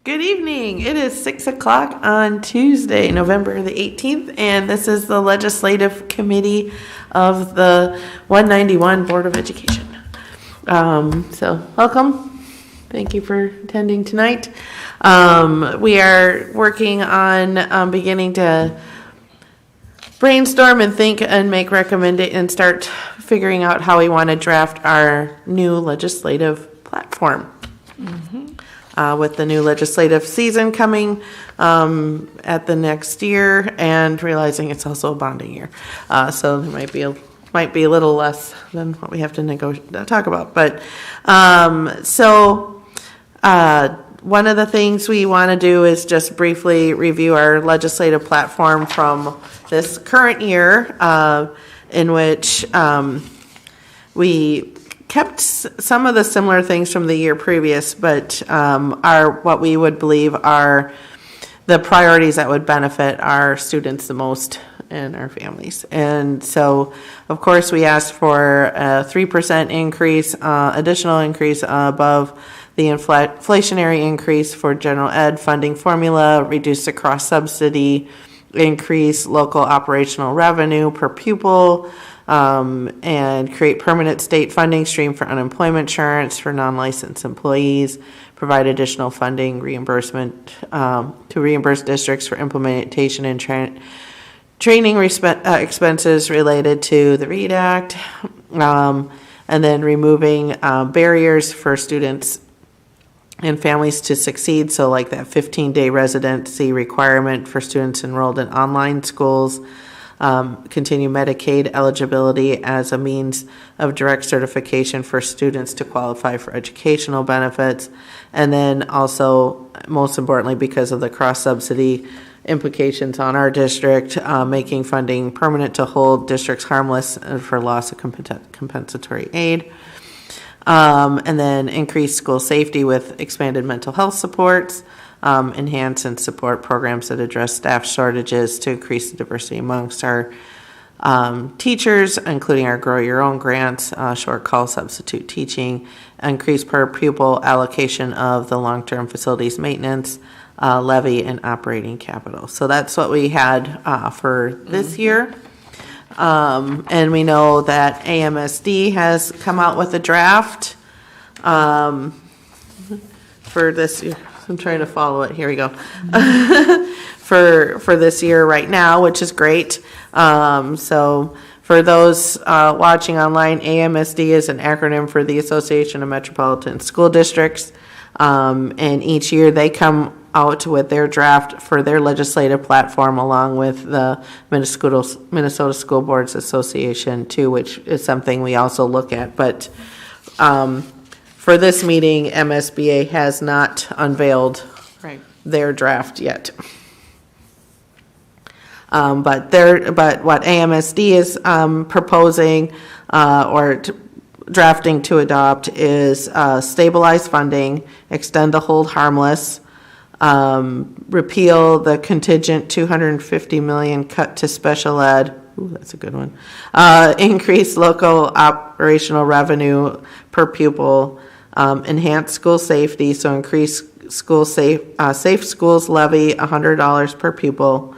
Good evening. It is 6 o'clock on Tuesday, November the 18th, and this is the Legislative Committee of the 191 Board of Education. So welcome. Thank you for attending tonight. We are working on beginning to brainstorm and think and make recommendations and start figuring out how we want to draft our new legislative platform. With the new legislative season coming at the next year, and realizing it's also a bonding year, so there might be a little less than what we have to talk about. But one of the things we want to do is just briefly review our legislative platform from this current year, in which we kept some of the similar things from the year previous, but are what we would believe are the priorities that would benefit our students the most and our families. And so, of course, we asked for a 3% increase, additional increase above the inflationary increase for general ed funding formula, reduce the cross-subsidy, increase local operational revenue per pupil, and create permanent state funding stream for unemployment insurance for non-licensed employees, provide additional funding reimbursement to reimburse districts for implementation and training expenses related to the READ Act, and then removing barriers for students and families to succeed, so like that 15-day residency requirement for students enrolled in online schools, continue Medicaid eligibility as a means of direct certification for students to qualify for educational benefits, and then also, most importantly, because of the cross-subsidy implications on our district, making funding permanent to hold districts harmless for loss of compensatory aid, and then increase school safety with expanded mental health supports, enhance and support programs that address staff shortages to increase the diversity amongst our teachers, including our Grow Your Own grants, short call substitute teaching, increase per pupil allocation of the long-term facilities maintenance, levy, and operating capital. So that's what we had for this year. And we know that AMSD has come out with a draft for this year. I'm trying to follow it. Here we go. for this year right now, which is great. So for those watching online, AMSD is an acronym for the Association of Metropolitan School Districts. And each year they come out with their draft for their legislative platform, along with the Minnesota School Boards Association too, which is something we also look at. But for this meeting, MSBA has not unveiled their draft yet. But what AMSD is proposing drafting to adopt is stabilize funding, extend the hold harmless, repeal the contingent $250 million cut to special ed. Ooh, that's a good one. Increase local operational revenue per pupil, enhance school safety, so increase school safe schools levy $100 per pupil,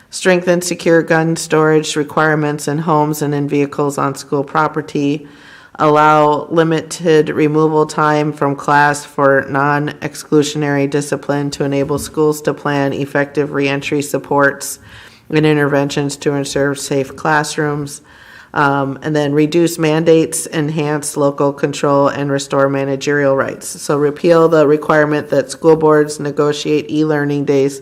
strengthen secure gun storage requirements in homes and in vehicles on school property, allow limited removal time from class for non-exclusionary discipline to enable schools to plan effective reentry supports and interventions to ensure safe classrooms, and then reduce mandates, enhance local control, and restore managerial rights. So repeal the requirement that school boards negotiate e-learning days,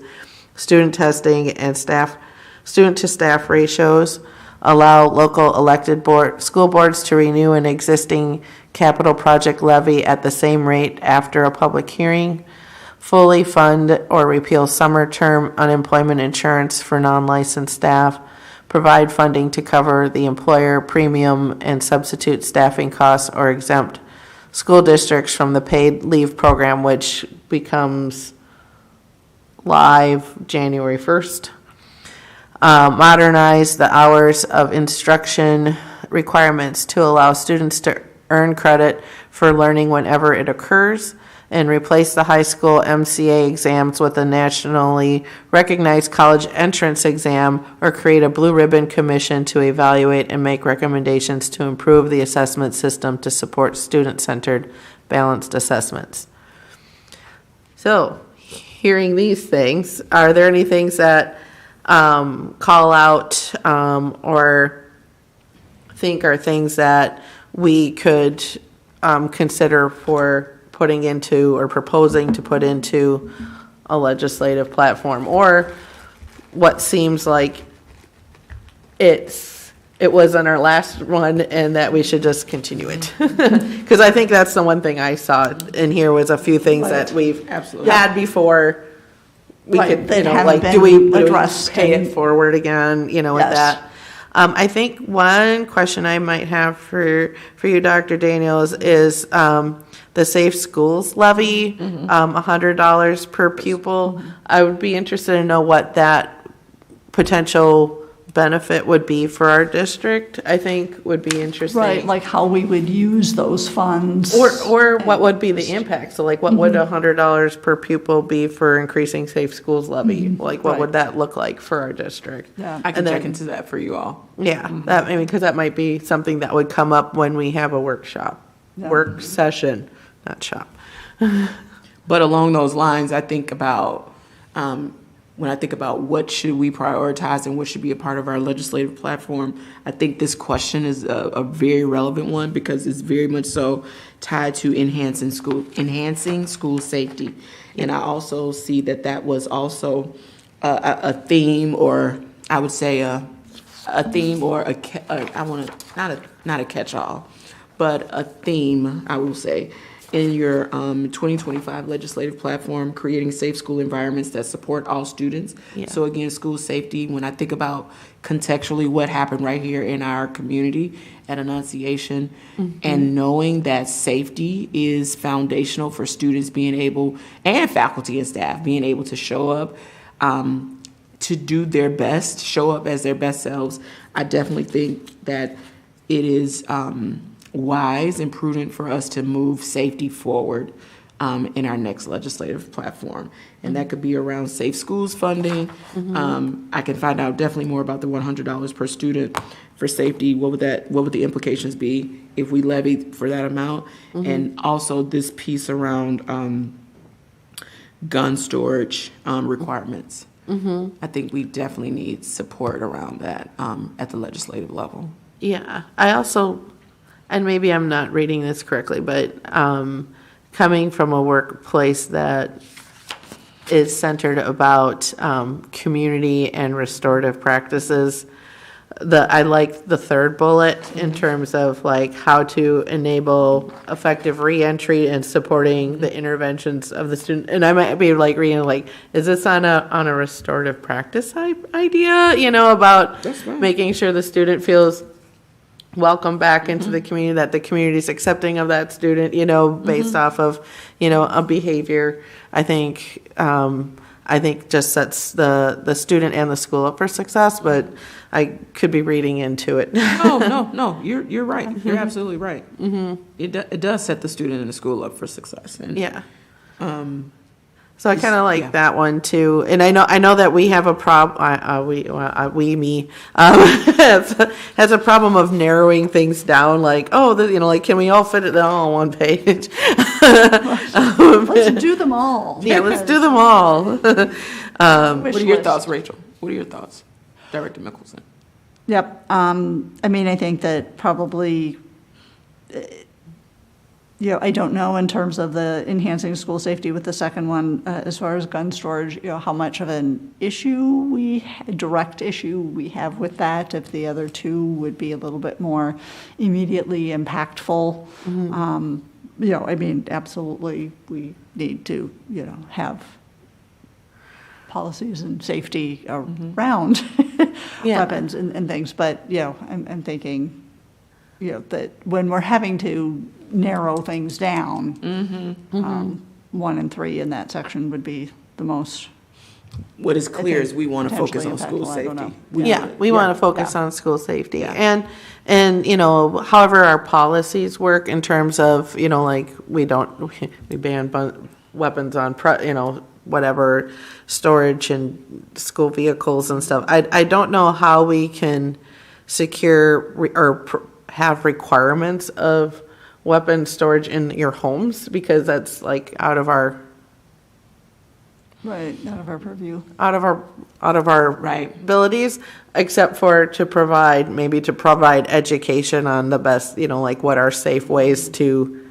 student testing, and student-to-staff ratios, allow local elected school boards to renew an existing capital project levy at the same rate after a public hearing, fully fund or repeal summer term unemployment insurance for non-licensed staff, provide funding to cover the employer premium and substitute staffing costs, or exempt school districts from the paid leave program, which becomes live January 1st. Modernize the hours of instruction requirements to allow students to earn credit for learning whenever it occurs, and replace the high school MCA exams with a nationally recognized college entrance exam, or create a blue ribbon commission to evaluate and make recommendations to improve the assessment system to support student-centered balanced assessments. So, hearing these things, are there any things that call out or think are things that we could consider for putting into or proposing to put into a legislative platform, or what seems like it was on our last one and that we should just continue it? Because I think that's the one thing I saw in here was a few things that we've had before. We could, do we pay it forward again, with that? I think one question I might have for you, Dr. Daniels, is the Safe Schools levy, $100 per pupil. I would be interested to know what that potential benefit would be for our district. I think would be interesting. Right, like how we would use those funds. Or what would be the impact? So like what would $100 per pupil be for increasing Safe Schools levy? Like what would that look like for our district? Yeah. I can check into that for you all. Yeah, because that might be something that would come up when we have a workshop, work session, not shop. But along those lines, I think about when I think about what should we prioritize and what should be a part of our legislative platform, I think this question is a very relevant one because it's very much so tied to enhancing school safety. And I also see that was also a theme, or I would say a theme, or not a catch-all, but a theme, I will say, in your 2025 legislative platform, creating safe school environments that support all students. Yeah. So again, school safety, when I think about contextually what happened right here in our community at Annunciation, and knowing that safety is foundational for students being able, and faculty and staff, being able to show up, to do their best, show up as their best selves, I definitely think that it is wise and prudent for us to move safety forward in our next legislative platform. And that could be around safe schools funding. I can find out definitely more about the $100 per student for safety. What would the implications be if we levied for that amount? And also this piece around gun storage requirements. I think we definitely need support around that at the legislative level. Yeah, I also, and maybe I'm not reading this correctly, but coming from a workplace that is centered about community and restorative practices, I like the third bullet in terms of like how to enable effective reentry and supporting the interventions of the student. And I might be like reading like, is this on a restorative practice idea? About making sure the student feels welcome back into the community, that the community is accepting of that student, based off of, a behavior. I think just sets the student and the school up for success, but I could be reading into it. No, you're right. You're absolutely right. It does set the student and the school up for success. And, so I kind of like that one too, and I know that we have a problem. Has a problem of narrowing things down. Like, can we all fit it all on one page? Let's do them all. Yeah, let's do them all. What are your thoughts, Rachel? What are your thoughts, Director Mickelson? Yep. I think that probably. I don't know in terms of the enhancing school safety with the second one, as far as gun storage, how much of an direct issue we have with that, if the other two would be a little bit more immediately impactful. Absolutely we need to, have policies and safety around weapons and things. But, I'm thinking, that when we're having to narrow things down, 1 and 3 in that section would be the most What is clear is we want to focus potentially on school impactful, I don't safety. know. Yeah, we want to focus yeah. on school safety. Yeah. And, you know, however our policies work in terms of, you know, like, we ban weapons on, you know, whatever, storage in school vehicles and stuff. I don't know how we can secure have requirements of weapon storage in your homes, because that's like out of our Right, out of our purview. out of our Right. abilities, except for to provide education on the best, you know, like what are safe ways to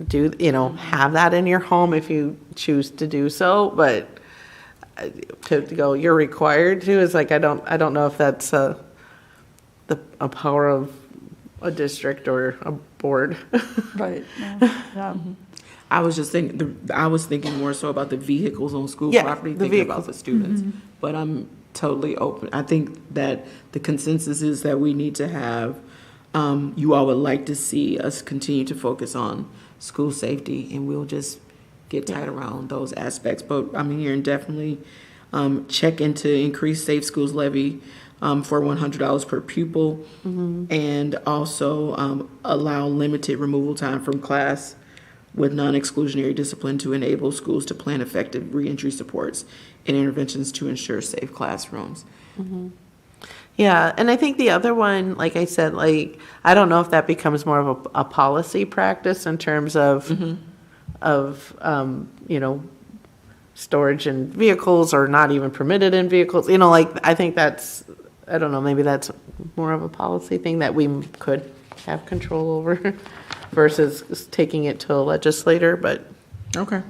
do, you know, have that in your home if you choose to do so. But to go, you're required to, is like, I don't know if that's a power of a district or a board. Right, yeah. I was thinking more so about the vehicles on school Yeah, property, the thinking vehicles. about the students. But I'm totally open. I think that the consensus is that we need to have, you all would like to see us continue to focus on school safety, and we'll just get tight around those aspects. But I'm hearing definitely check into increased safe schools levy for $100 per pupil, and also allow limited removal time from class with non-exclusionary discipline to enable schools to plan effective reentry supports and interventions to ensure safe classrooms. Yeah, and I think the other one, like I said, like, I don't know if that becomes more of a policy practice in terms of, you know, storage in vehicles or not even permitted in vehicles. You know, like, I think that's, I don't know, maybe that's more of a policy thing that we could have control over versus taking it to a legislator, but Okay.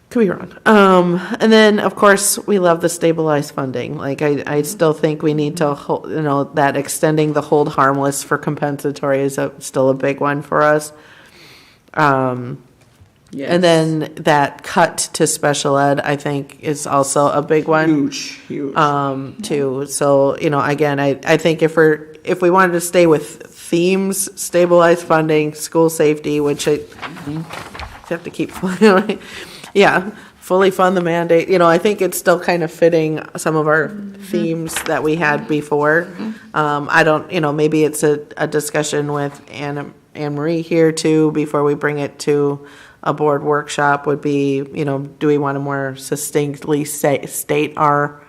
could be wrong. And then, of course, we love the stabilized funding. Like, I still think we need to, you know, that extending the hold harmless for compensatory is still a big one for us. Yes. And then that cut to special ed, I think, is also a big one. Huge. Too. So, you know, again, I think if we wanted to stay with themes, stabilized funding, school safety, which I have to keep, yeah, fully fund the mandate. You know, I think it's still kind of fitting some of our themes that we had before. I don't, you know, maybe it's a discussion with Anne Marie here too, before we bring it to a board workshop, would be, you know, do we want to more succinctly state our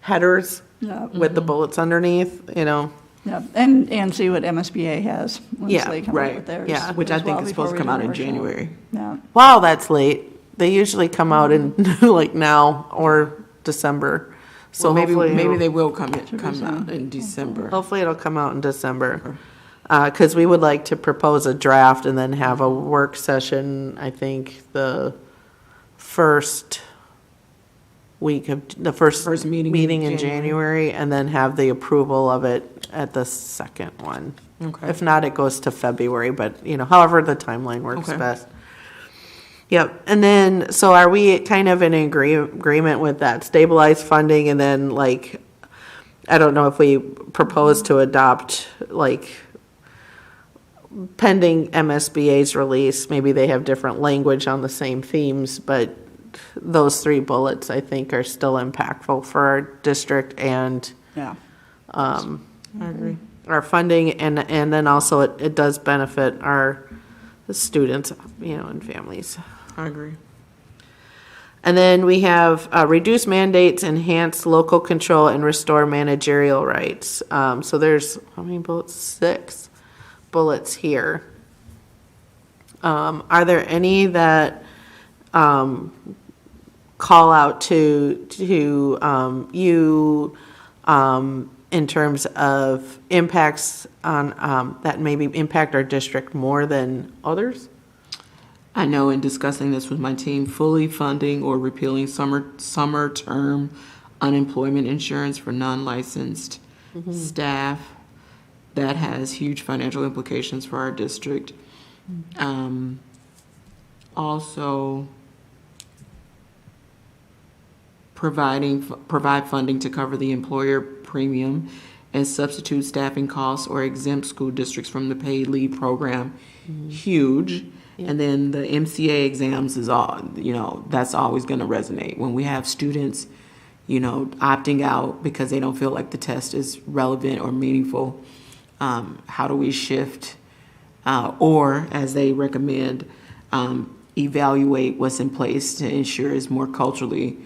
headers Yeah. with the bullets underneath, you know? Yeah, and see what MSBA has once Yeah, they come up right. with theirs. Yeah. Which I as think well is supposed to before come we out do in the workshop. January. Yeah, Wow, that's late. They usually come out in like now or December. So So maybe hopefully, they will come out in December. hopefully it'll come out in December. Because we would like to propose a draft and then have a work session, I think, the first week of, the first meeting in in January, and then have the approval of it at the second one. Okay. If not, it goes to February, but, you know, however the timeline works Okay. best. Yep, and then, so are we kind of in agreement with that stabilized funding, and then, like, I don't know if we propose to adopt, like, pending MSBA's release, maybe they have different language on the same themes, but those 3 bullets, I think, are still impactful for our district and yeah. I agree. our funding, and then also it does benefit our students, you know, and families. I agree. And then we have reduce mandates, enhance local control, and restore managerial rights. So there's, how many bullets? 6 bullets here. Are there any that call out to you in terms of impacts on that maybe impact our district more than others? I know in discussing this with my team, fully funding or repealing summer term unemployment insurance for non-licensed staff, that has huge financial implications for our district. Also, provide funding to cover the employer premium and substitute staffing costs or exempt school districts from the paid leave program. Huge. And then the MCA exams is all, that's always going to resonate. When we have students, opting out because they don't feel like the test is relevant or meaningful, how do we shift, or as they recommend, evaluate what's in place to ensure it's more culturally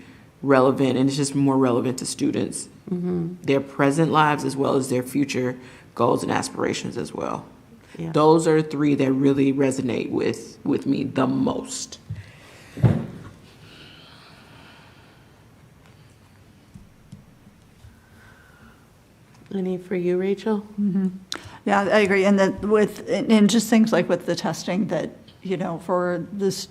relevant and it's just more relevant to students, their present lives as well as their future goals and aspirations as well. Yeah. Those are three that really resonate with me the most. Any for you, Rachel? Yeah, I agree. And that and just things like with the testing that, for this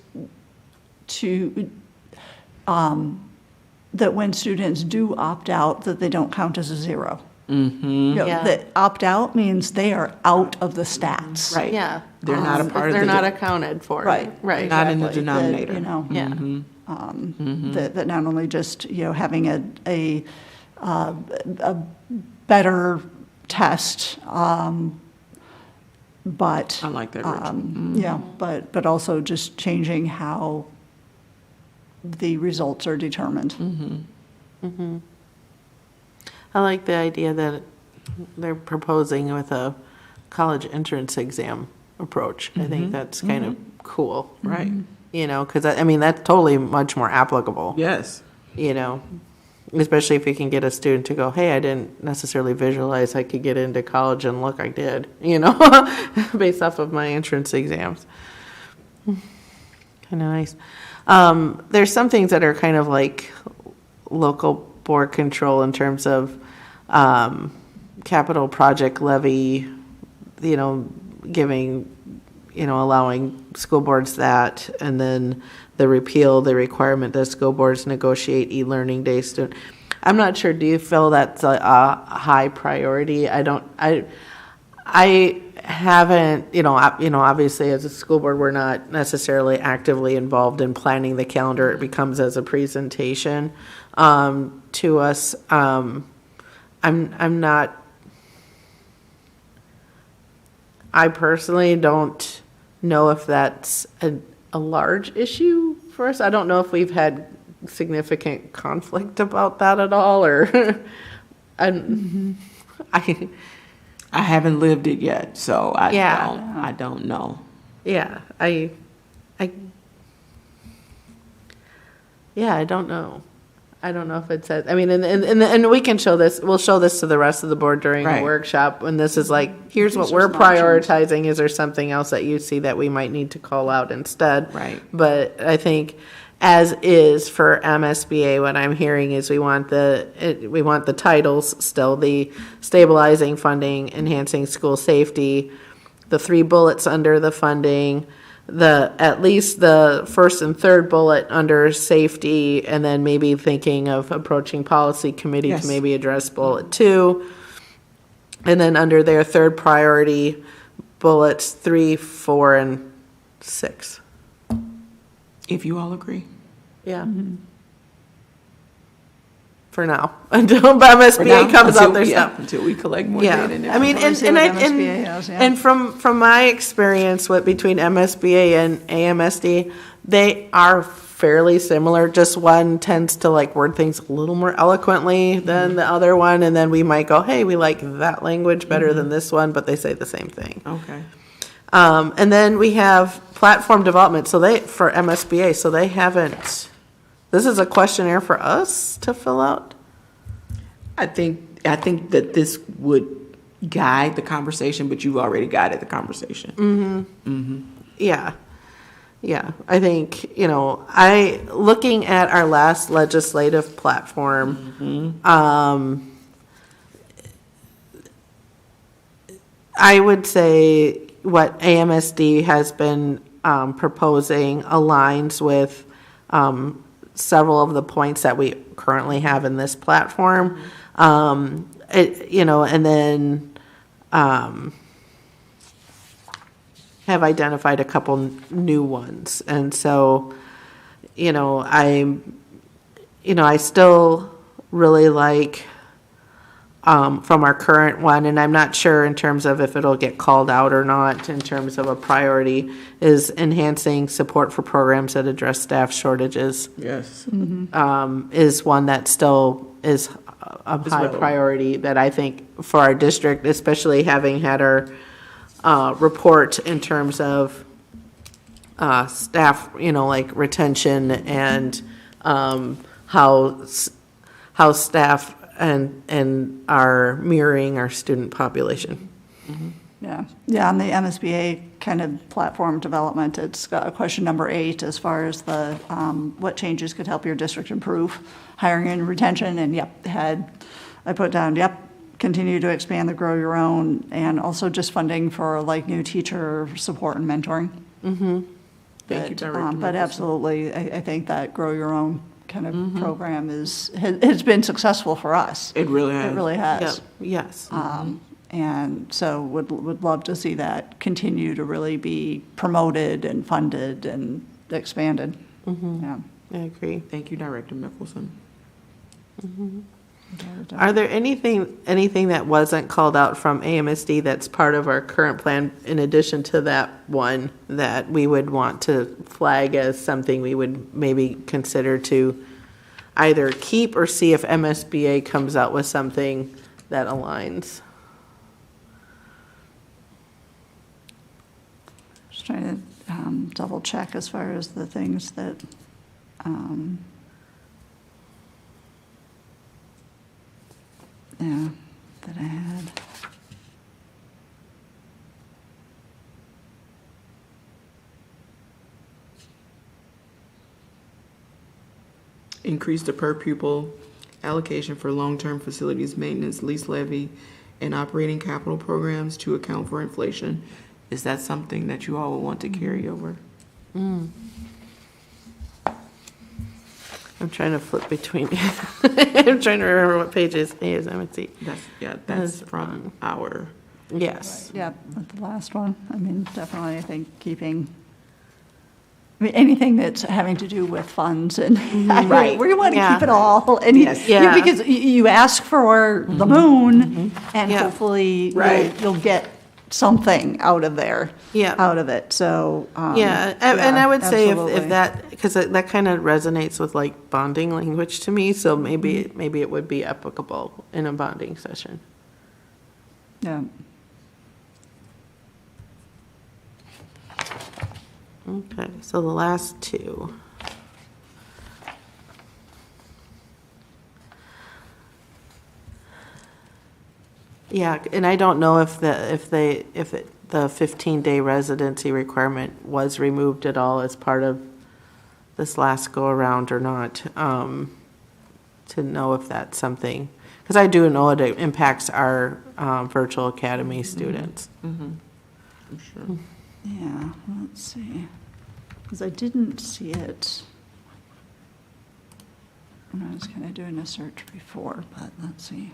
that when students do opt out, that they don't count as a zero. Yeah. That opt out means they are out of the stats. Right. Yeah. They're not a part of They're the. not accounted for. Right. Right. Not in the Exactly. denominator. That, Yeah. that not only just, having a better test, but. I like that, Rachel. Yeah, but also just changing how the results are determined. I like the idea that they're proposing with a college entrance exam approach. I think that's kind of cool. Right. Because that's totally much more applicable. Yes. Especially if you can get a student to go, hey, I didn't necessarily visualize I could get into college, and look, I did, based off of my entrance exams. Kind of nice. There's some things that are kind of like local board control in terms of capital project levy, giving, allowing school boards that, and then the requirement that school boards negotiate e-learning days. I'm not sure, do you feel that's a high priority? I haven't, obviously as a school board, we're not necessarily actively involved in planning the calendar. It becomes as a presentation to us. I'm not, I personally don't know if that's a large issue for us. I don't know if we've had significant conflict about that at all, or I haven't lived it yet, so I Yeah. don't know. Yeah, I don't know. I don't know if it says, and we can show this, we'll show this to the rest of the board during a Right. workshop, when this is like, here's what These we're are some options. prioritizing, is there something else that you see that we might need to call out instead? Right. But I think, as is for MSBA, what I'm hearing is we want the titles still, the stabilizing funding, enhancing school safety, the 3 bullets under the funding, at least the first and third bullet under safety, and then maybe thinking of approaching policy committee Yes. to maybe address bullet 2. And then under their third priority, bullets 3, 4, and 6. If you all agree. Yeah. For now, until MSBA comes out their stuff. Until we collect more Yeah, data. I mean, Let's see and what MSBA has, yeah. and from my experience between MSBA and AMSD, they are fairly similar. Just one tends to word things a little more eloquently than the other one, and then we might go, hey, we like that language better than this one, but they say the same thing. Okay. And then we have platform development. For MSBA, so they haven't. This is a questionnaire for us to fill out? I think that this would guide the conversation, but you've already guided the conversation. Yeah. Yeah. I think, looking at our last legislative platform, I would say what AMSD has been proposing aligns with several of the points that we currently have in this platform. And then have identified a couple new ones. And so, I still really like from our current one, and I'm not sure in terms of if it'll get called out or not in terms of a priority, is enhancing support for programs that address staff shortages. Yes. Is one that still is a high well. priority that I think for our district, especially having had our report in terms of staff, like retention and how staff and are mirroring our student population. Yeah, on the MSBA kind of platform development, it's got question number 8 as far as the, what changes could help your district improve hiring and retention, and I put down, continue to expand the Grow Your Own, and also just funding for like new teacher support and mentoring. Thank you, Director But Mickelson. absolutely, I think that Grow Your Own kind of program has been successful for us. It really has. It really has. Yep, yes. And so would love to see that continue to really be promoted and funded and expanded. Yeah. I agree. Thank you, Director Mickelson. Are there anything that wasn't called out from AMSD that's part of our current plan in addition to that one that we would want to flag as something we would maybe consider to either keep or see if MSBA comes out with something that aligns? Just trying to double check as far as the things that, that I had. Increase the per pupil allocation for long-term facilities maintenance, lease levy, and operating capital programs to account for inflation. Is that something that you all would want to carry over? I'm trying to flip between. I'm trying to remember what page is ASMC. That's from our. Yes. Yeah, that's the last one. I mean, definitely, I think anything that's having to do with funds and Right. we want to Yeah. keep it all. And Yes. Yeah. because you ask for the moon, and Yeah. hopefully Right. you'll get something out of there. Yeah. Out of it. So Yeah, and I would say absolutely. if that, because that kind of resonates with like bonding language to me, so maybe it would be applicable in a bonding session. Yeah. Okay, so the last two. Yeah, and I don't know if the 15-day residency requirement was removed at all as part of this last go around or not, to know if that's something, because I do know it impacts our virtual academy students. I'm sure. Yeah, let's see. Because I didn't see it when I was kind of doing a search before, but let's see.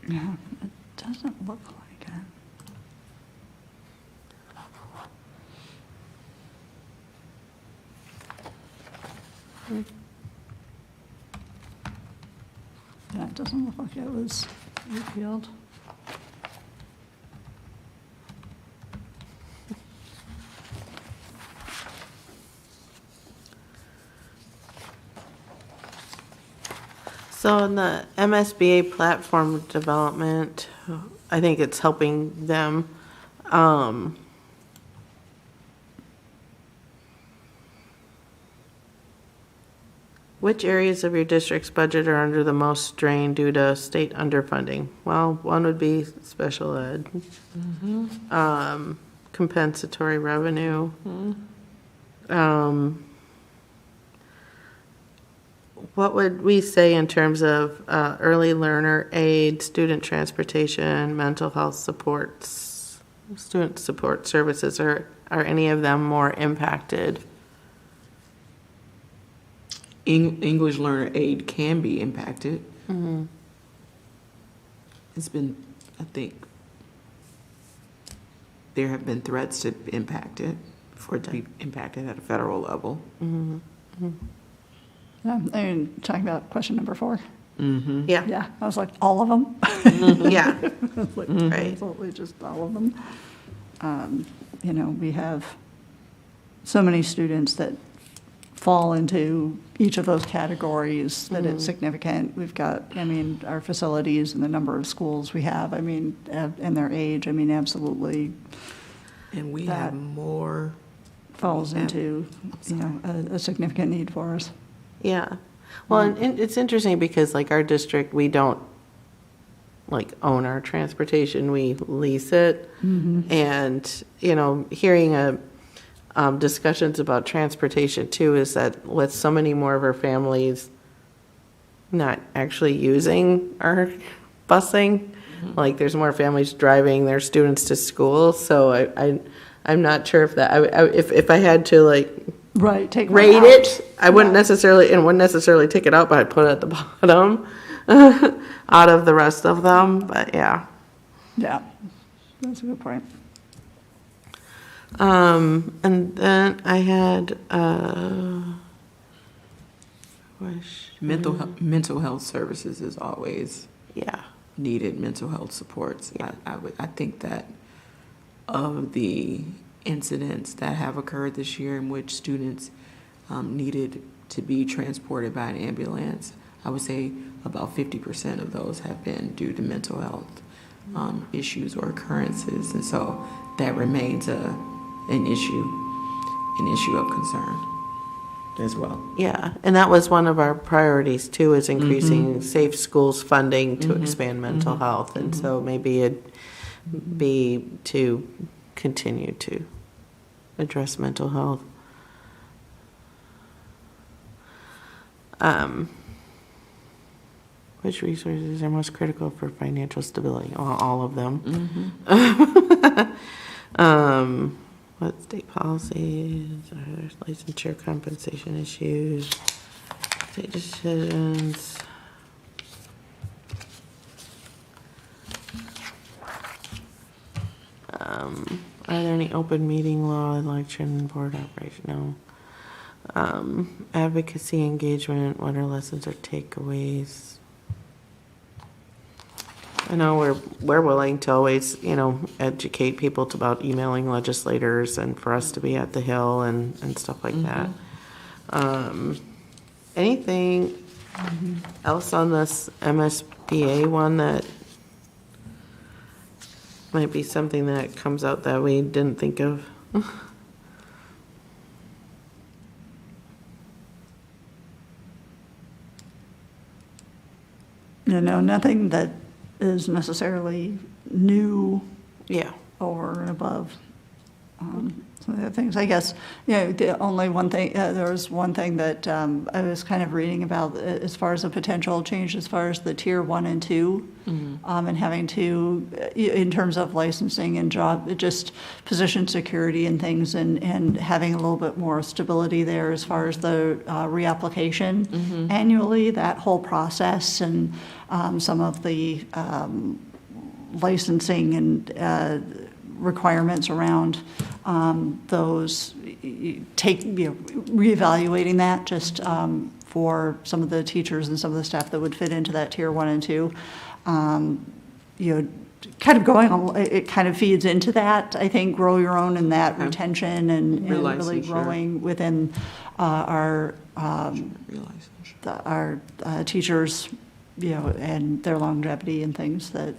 Yeah, it doesn't look like it. Yeah, it doesn't look like it was repealed. So in the MSBA platform development, I think it's helping them. Which areas of your district's budget are under the most strain due to state underfunding? Well, one would be special ed. Compensatory revenue. What would we say in terms of early learner aid, student transportation, mental health supports, student support services? Are any of them more impacted? English learner aid can be impacted. It's been, I think, there have been threats to impact it, for it to be impacted at a federal level. And talking about question number 4. Yeah, Yeah, I was like, all of them? yeah, Like, Right. absolutely, just all of them. You know, we have so many students that fall into each of those categories that it's significant. We've got, I mean, our facilities and the number of schools we have, I mean, and their age, I mean, absolutely And we That- have more. falls Yeah. into, you know, a significant need for us. yeah. Well, and it's interesting because like our district, we don't like own our transportation, we lease it. And, you know, hearing discussions about transportation too is that with so many more of our families not actually using our busing, like there's more families driving their students to school. So I'm not sure if that, if I had to like Right, take one rate out. it, I wouldn't necessarily take it out, but I'd put it at the bottom out of the rest of them, but yeah. Yeah, that's a good point. And then I had, Mental health services is always yeah, needed, mental health supports. I think that of the incidents that have occurred this year in which students needed to be transported by an ambulance, I would say about 50% of those have been due to mental health issues or occurrences, and so that remains an issue of concern as well. yeah. And that was one of our priorities too, is increasing safe schools funding to expand mental health. And so maybe it'd be to continue to address mental health. Which resources are most critical for financial stability? All of them. What state policies, are there licensure compensation issues, state decisions? Are there any open meeting law, election, board operation? No. Advocacy engagement, what are lessons or takeaways? I know we're willing to always, you know, educate people about emailing legislators and for us to be at the Hill and stuff like that. Anything else on this MSBA one that might be something that comes out that we didn't think of? You know, nothing that is necessarily new Yeah. over and above some of the things. I guess, you know, the only one thing, there was one thing that I was kind of reading about as far as a potential change, as far as the tier 1 and 2, and having to, in terms of licensing and job, just position security and things, and having a little bit more stability there as far as the reapplication annually, that whole process, and some of the licensing and requirements around those, reevaluating that just for some of the teachers and some of the staff that would fit into that tier 1 and 2. You know, kind of going on, it kind of feeds into that, I think, grow your own and that retention and really Relicensure. growing within our Realization. our teachers and their longevity and things that,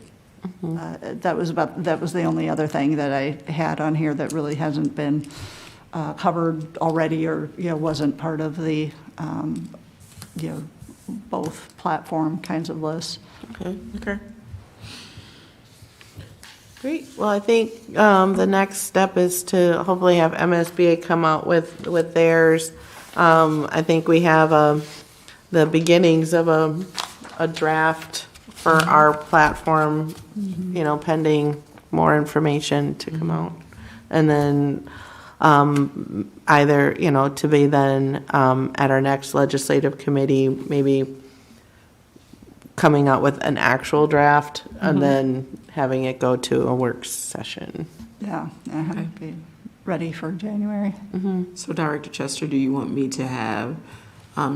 that was the only other thing that I had on here that really hasn't been covered already or, wasn't part of the, both platform kinds of lists. Okay. Great. Well, I think the next step is to hopefully have MSBA come out with theirs. I think we have the beginnings of a draft for our platform, pending more information to come out. And then either, to be then at our next legislative committee, maybe coming out with an actual draft and then having it go to a work session. Yeah, be ready for January. So Director Chester, do you want me to have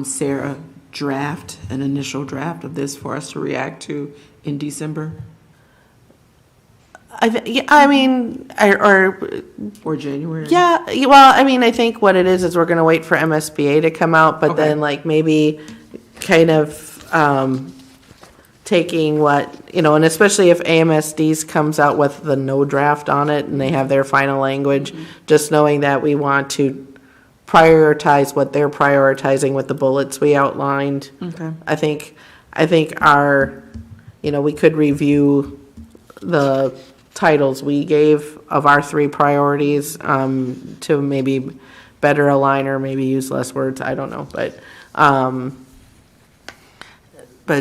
Sarah draft an initial draft of this for us to react to in December Or January? yeah, well, I think what it is we're going to wait for MSBA to come out, but Okay. then maybe kind of taking what, and especially if AMSD's comes out with the no draft on it and they have their final language, just knowing that we want to prioritize what they're prioritizing with the bullets we outlined. Okay. I think our, we could review the titles we gave of our 3 priorities to maybe better align or maybe use less words. I don't know, but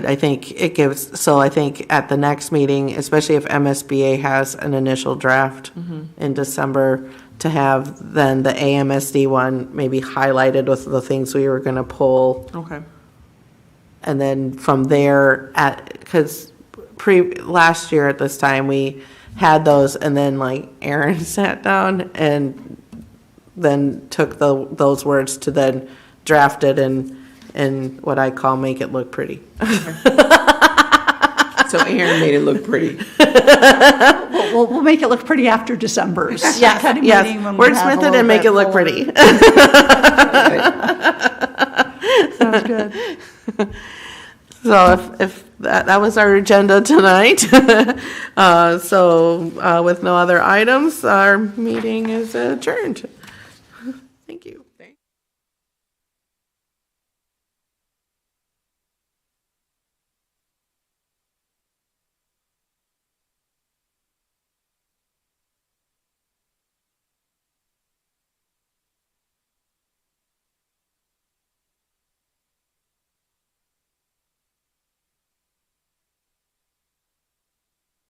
I think it gives, so I think at the next meeting, especially if MSBA has an initial draft in December, to have then the AMSD one maybe highlighted with the things we were going to pull. Okay. And then from there, because last year at this time, we had those, and then Aaron sat down and then took those words to then draft it and what I call make it look pretty. So Aaron made it look pretty. We'll make it look pretty after December's. Yes, kind of yes. meeting when we have a Wordsmith it little and make bit it look fuller. pretty. Sounds good. So if that was our agenda tonight. So with no other items, our meeting is adjourned.